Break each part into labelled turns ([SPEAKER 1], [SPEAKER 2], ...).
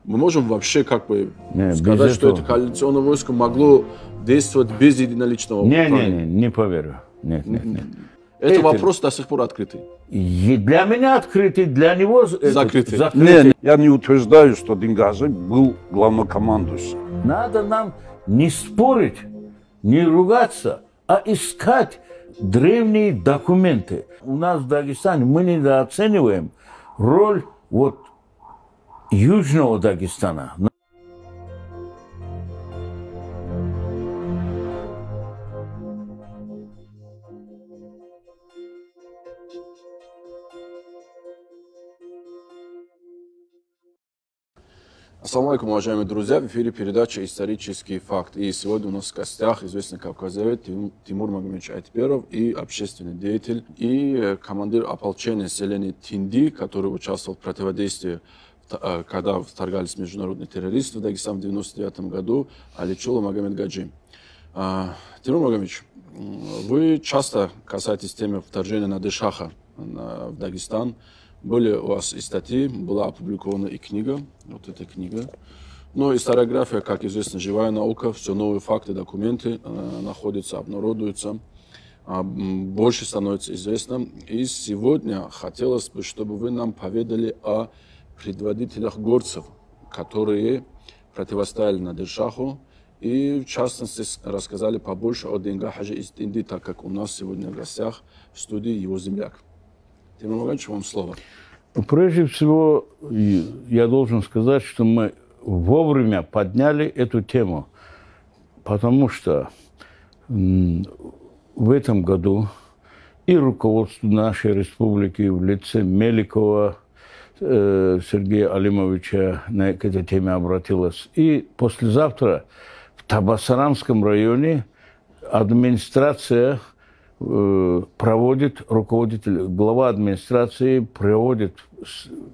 [SPEAKER 1] Мы можем вообще как бы сказать, что это коалиционное войско могло действовать без единоличного управления?
[SPEAKER 2] Не поверю. Нет.
[SPEAKER 1] Это вопрос до сих пор открытый.
[SPEAKER 2] И для меня открытый, для него
[SPEAKER 1] закрытый.
[SPEAKER 3] Нет, я не утверждаю, что Денгази был главнокомандующим.
[SPEAKER 2] Надо нам не спорить, не ругаться, а искать древние документы. У нас в Дагестане мы недооцениваем роль Южного Дагестана.
[SPEAKER 1] Ассаламу алейкум, уважаемые друзья, в эфире передача «Исторический факт». И сегодня у нас в гостях известный кавказовед Тимур Магомедович Айтберов и общественный деятель, и командир ополчения селения Тинди, который участвовал в противодействии, когда вторгались международные террористы в Дагестан в 1999 году, Аличула Магомед Гаджи. Тимур Магомедович, вы часто касаетесь темы вторжения Надыр-Шаха в Дагестан. Были у вас и статьи, была опубликована и книга, вот эта книга. Но историография, как известно, живая наука, все новые факты, документы находятся, обнародуются, больше становится известно. И сегодня хотелось бы, чтобы вы нам поведали о предводителях горцев, которые противостояли Надыр-Шаху, и в частности рассказали побольше о Денга Хаджи из Тинди, так как у нас сегодня в гостях в студии его земляк. Тимур Магомедович, вам слово.
[SPEAKER 2] Прежде всего, я должен сказать, что мы вовремя подняли эту тему, потому что в этом году и руководство нашей республики в лице Меликова Сергея Алимовича к этой теме обратилось. И послезавтра в Табасаранском районе администрация проводит, глава администрации проводит,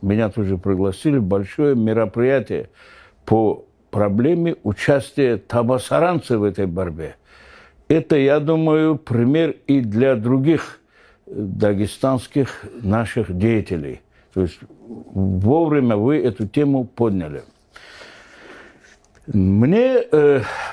[SPEAKER 2] меня тоже пригласили, большое мероприятие по проблеме участия табасаранцев в этой борьбе. Это, я думаю, пример и для других дагестанских наших деятелей. То есть вовремя вы эту тему подняли. Мне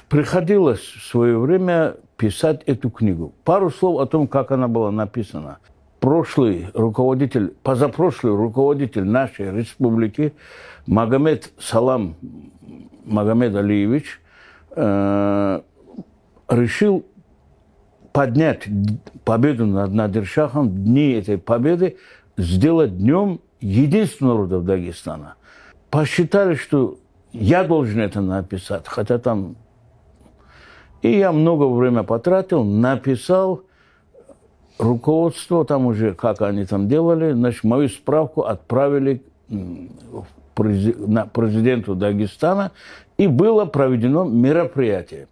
[SPEAKER 2] приходилось в свое время писать эту книгу. Пару слов о том, как она была написана. Позапрошлый руководитель нашей республики Магомед Салам Магомед Алиевич решил поднять победу над Надыр-Шахом, дни этой победы, сделать днем единственного народа Дагестана. Посчитали, что я должен это написать, хотя там... И я много времени потратил, написал руководство, там уже, как они там делали, значит, мою справку отправили президенту Дагестана, и было проведено мероприятие.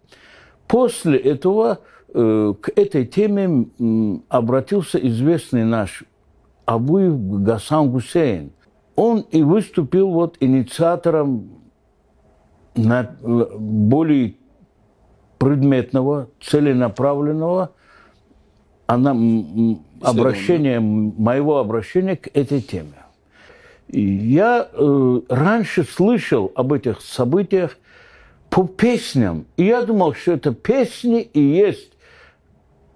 [SPEAKER 2] После этого к этой теме обратился известный наш Абуев Гасан Гусейн. Он и выступил инициатором более предметного, целенаправленного моего обращения к этой теме. И я раньше слышал об этих событиях по песням, и я думал, что это песни и есть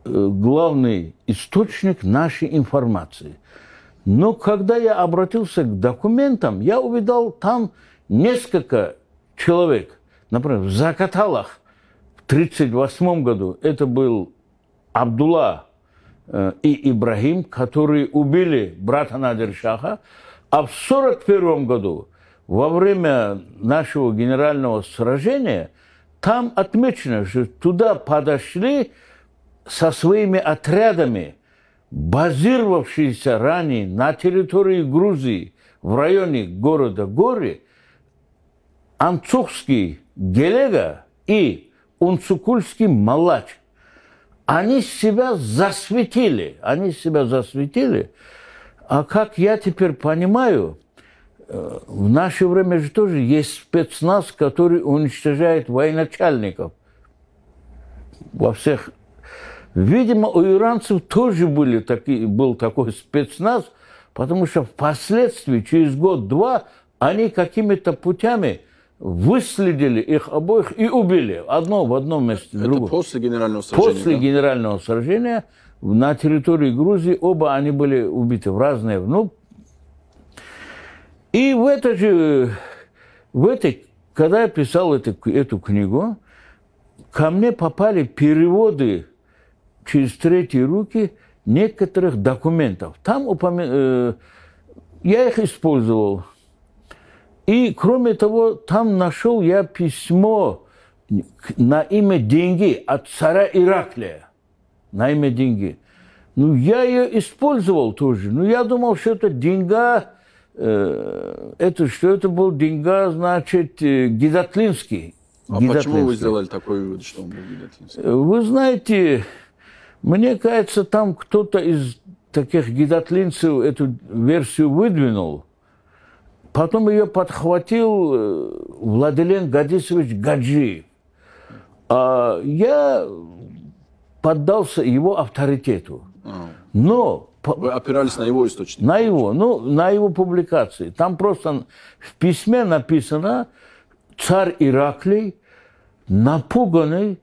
[SPEAKER 2] главный источник нашей информации. Но когда я обратился к документам, я увидел там несколько человек. Например, в Закаталах в 1938 году это был Абдулла и Ибрагим, которые убили брата Надыр-Шаха, а в 1941 году, во время нашего генерального сражения, там отмечено, что туда подошли со своими отрядами, базировавшиеся ранее на территории Грузии, в районе города Гори, Анцухский Гелега и Унцукульский Малач. Они себя засветили. А как я теперь понимаю, в наше время же тоже есть спецназ, который уничтожает военачальников во всех. Видимо, у иранцев тоже был такой спецназ, потому что впоследствии, через год-два, они какими-то путями выследили их обоих и убили. Одно в одном месте, другое.
[SPEAKER 1] Это после генерального сражения?
[SPEAKER 2] После генерального сражения на территории Грузии оба они были убиты в разные... Ну, и когда я писал эту книгу, ко мне попали переводы через третьи руки некоторых документов. Там я их использовал. И, кроме того, там нашел я письмо на имя деньги от царя Ираклия. На имя деньги. Ну, я ее использовал тоже. Но я думал, что это деньга, что это был деньга, значит, Гидатлинский.
[SPEAKER 1] А почему вы сделали такой вывод, что он был Гидатлинский?
[SPEAKER 2] Вы знаете, мне кажется, там кто-то из таких гидатлинцев эту версию выдвинул. Потом ее подхватил Владилен Гадисович Гаджиев. А я поддался его авторитету. Но...
[SPEAKER 1] Вы опирались на его источник?
[SPEAKER 2] На его публикации. Там просто в письме написано: царь Ираклий, напуганный,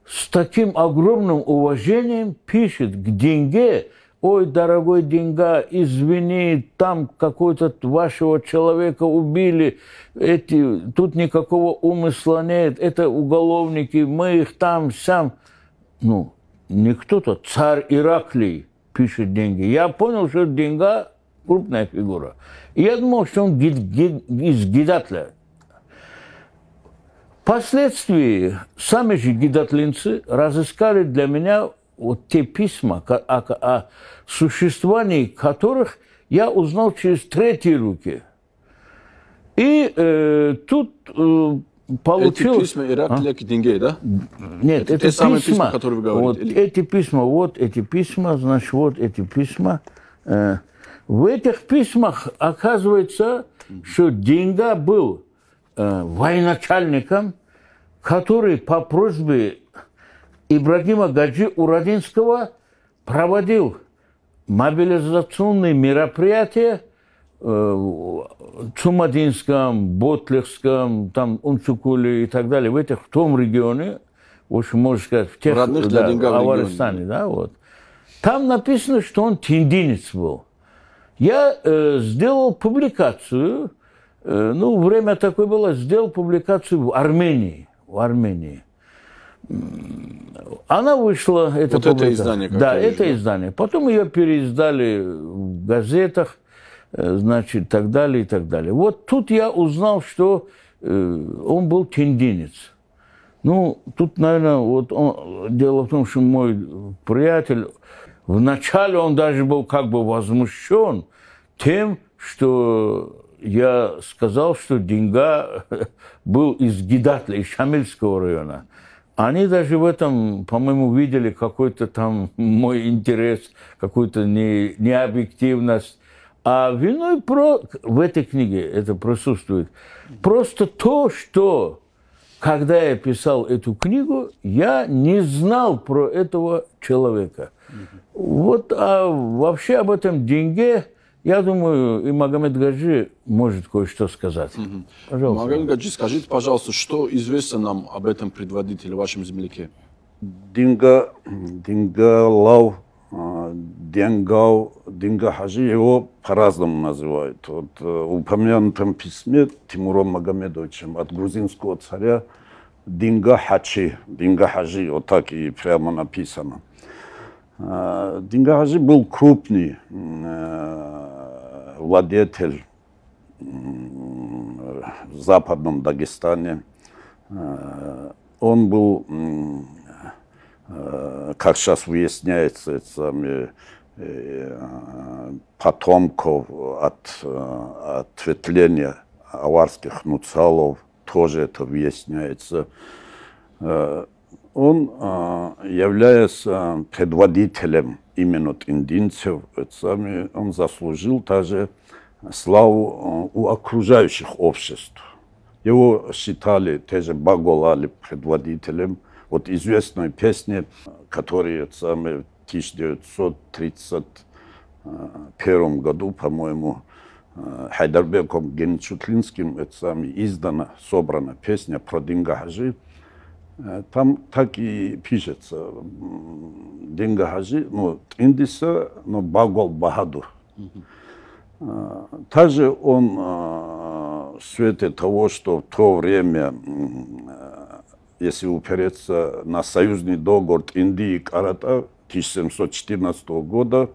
[SPEAKER 2] с таким огромным уважением пишет к деньге: ой, дорогой деньга, извини, там какого-то вашего человека убили, тут никакого умысла нет, это уголовники, мы их там, сям. Ну, не кто-то, царь Ираклий пишет деньги. Я понял, что деньга крупная фигура. И я думал, что он из Гидатля. Впоследствии сами же гидатлинцы разыскали для меня вот те письма, о существовании которых я узнал через третьи руки. И тут получилось...
[SPEAKER 1] Эти письма Ираклия к деньге, да?
[SPEAKER 2] Нет, это
[SPEAKER 1] те самые
[SPEAKER 2] письма,
[SPEAKER 1] которые вы говорите?
[SPEAKER 2] Вот эти письма, значит, вот эти письма. В этих письмах оказывается, что деньга был военачальником, который по просьбе Ибрагима Гаджи Урадинского проводил мобилизационные мероприятия в Цумадинском, Ботлихском, там, Унцукуле и так далее, в том регионе, в общем, можно сказать, в тех,
[SPEAKER 1] родных для деньга в
[SPEAKER 2] Аварстане, да, вот. Там написано, что он тендинец был. Я сделал публикацию, время такое было, сделал публикацию в Армении. Она вышла, это
[SPEAKER 1] издание.
[SPEAKER 2] Да, это издание. Потом ее переиздали в газетах, значит, так далее и так далее. Вот тут я узнал, что он был тендинец. Ну, тут, наверное, дело в том, что мой приятель, вначале он даже был как бы возмущен тем, что я сказал, что деньга был из Гидатля, из Шамильского района. Они даже в этом, по-моему, видели какой-то там мой интерес, какую-то необъективность. А виной в этой книге это присутствует. Просто то, что, когда я писал эту книгу, я не знал про этого человека. Вот, а вообще об этом деньге, я думаю, и Магомед Гаджи может кое-что сказать. Пожалуйста.
[SPEAKER 1] Магомед Гаджи, скажите, пожалуйста, что известно нам об этом предводителе, вашем земляке?
[SPEAKER 3] Динга Лав, Динга Хажи, его по-разному называют. Вот, в упомянутом письме Тимуром Магомедовичем от грузинского царя Динга Хачи, Динга Хажи, вот так и прямо написано. Динга Хажи был крупный владетель в западном Дагестане. Он был, как сейчас выясняется, потомков от ответвления аварских нуцалов, тоже это выясняется. Он, являясь предводителем именно индийцев, он заслужил также славу у окружающих обществ. Его считали тоже Баголали предводителем. Вот известной песни, которые в 1931 году, по-моему, Хайдарбеком Генчутлинским это самое, издана, собрана песня про Динга Хаджи. Там так и пишется. Динга Хаджи, ну, Индиса, но Багол Бахадур. Также он в свете того, что в то время, если упереться на союзный договор Индии и Карата 1714 года,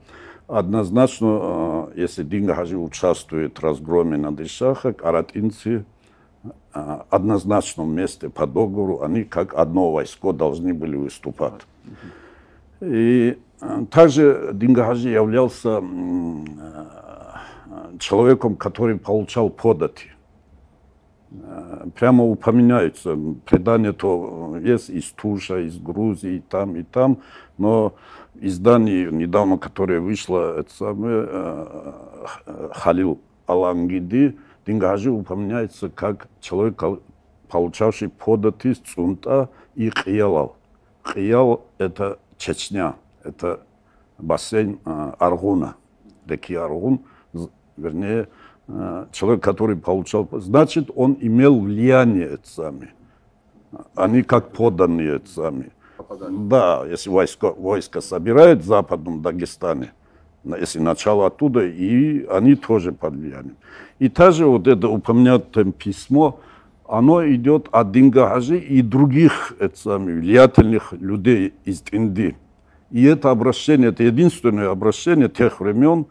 [SPEAKER 3] однозначно, если Динга Хаджи участвует в разгроме Надир-Шаха, каратинцы в однозначном месте по договору, они как одно войско должны были выступать. И также Динга Хаджи являлся человеком, который получал подати. Прямо упоминается, предание то есть из Туша, из Грузии, и там, но издание недавно, которое вышло, это самое, Халил Алангиди, Динга Хаджи упоминается как человек, получавший подати с Цунта и Хиялал. Хиял – это Чечня, это бассейн Аргуна, реки Аргун, вернее, человек, который получал, значит, он имел влияние это сами. Они как подданные это сами. Да, если войско собирает в Западном Дагестане, если начало оттуда, и они тоже под влиянием. И также вот это упомянутое письмо, оно идет от Динга Хаджи и других это сами, влиятельных людей из Индии. И это обращение, это единственное обращение тех времен,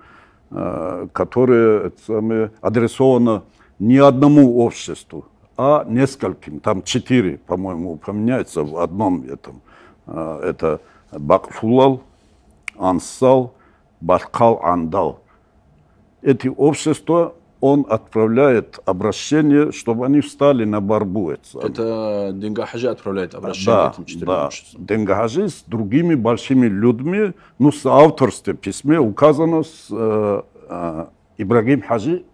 [SPEAKER 3] которое это самое, адресовано не одному обществу, а нескольким. Там 4, по-моему, упоминается в одном этом. Это Бакфулал, Ансал, Баркал, Андал. Эти общества он отправляет обращение, чтобы они встали на борьбу.
[SPEAKER 1] Это Динга Хаджи отправляет обращение этим 4 обществам? Да,
[SPEAKER 3] Динга Хаджи с другими большими людьми, ну, с авторством письме указано с Ибрагим Хаджи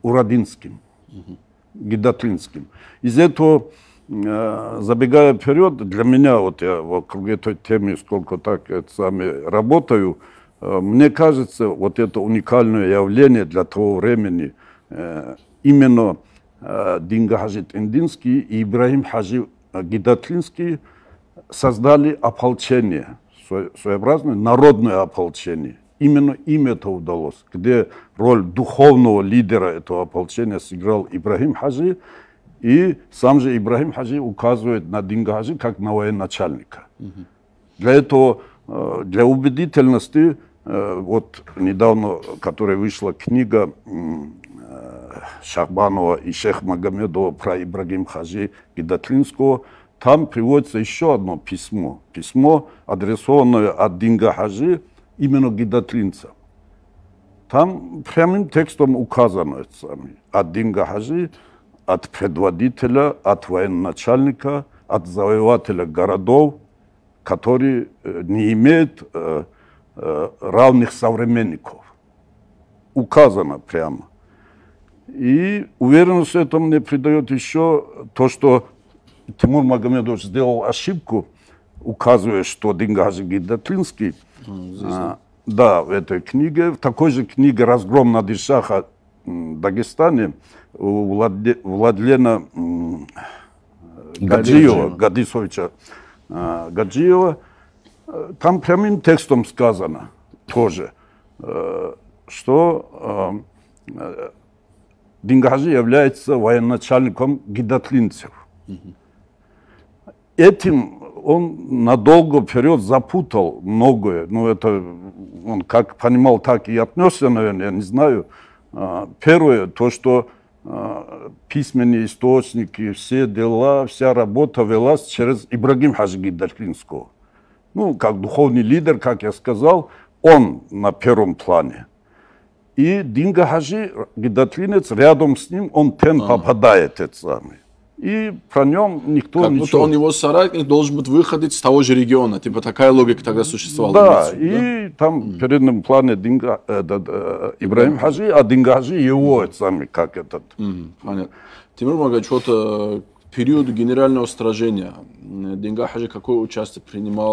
[SPEAKER 3] Урадинским, Гидатлинским. Из этого, забегая вперед, для меня, вот я вокруг этой темы сколько так работаю, мне кажется, вот это уникальное явление для того времени, именно Динга Хаджи Индинский и Ибрагим Хаджи Гидатлинский создали ополчение, своеобразное народное ополчение. Именно им это удалось, где роль духовного лидера этого ополчения сыграл Ибрагим Хаджи, и сам же Ибрагим Хаджи указывает на Динга Хаджи как на военачальника. Для этого, для убедительности, вот недавно, которая вышла книга Шахбанова и Шейх Магомедова про Ибрагим Хаджи Гидатлинского, там приводится еще одно письмо. Письмо, адресованное от Динга Хаджи именно гидатлинцам. Там прямым текстом указано это самое. От Динга Хаджи, от предводителя, от военачальника, от завоевателя городов, который не имеет равных современников. Указано прямо. И уверенность это мне придает еще то, что Тимур Магомедович сделал ошибку, указывая, что Динга Хаджи Гидатлинский, да, в этой книге, в такой же книге «Разгром Надир-Шаха» в Дагестане у Владлена Гаджиева, Гадисовича Гаджиева, там прямым текстом сказано тоже, что Динга Хаджи является военачальником гидатлинцев. Этим он надолго вперед запутал многое. Ну, это он как понимал, так и отнесся, наверное, я не знаю. Первое, то, что письменные источники, все дела, вся работа велась через Ибрагим Хаджи Гидатлинского. Ну, как духовный лидер, как я сказал, он на первом плане. И Динга Хаджи Гидатлинец, рядом с ним, он попадает, это самое. И про нем никто
[SPEAKER 1] как
[SPEAKER 3] ничего...
[SPEAKER 1] будто он его соратник должен быть выходить с того же региона. Типа такая логика тогда существовала.
[SPEAKER 3] Да, и там в переднем плане Ибрагим Хаджи, а Динга Хаджи его, это самое, как этот...
[SPEAKER 1] Понятно. Тимур Магаевич, вот к периоду генерального сражения Динга Хаджи какое участие принимал?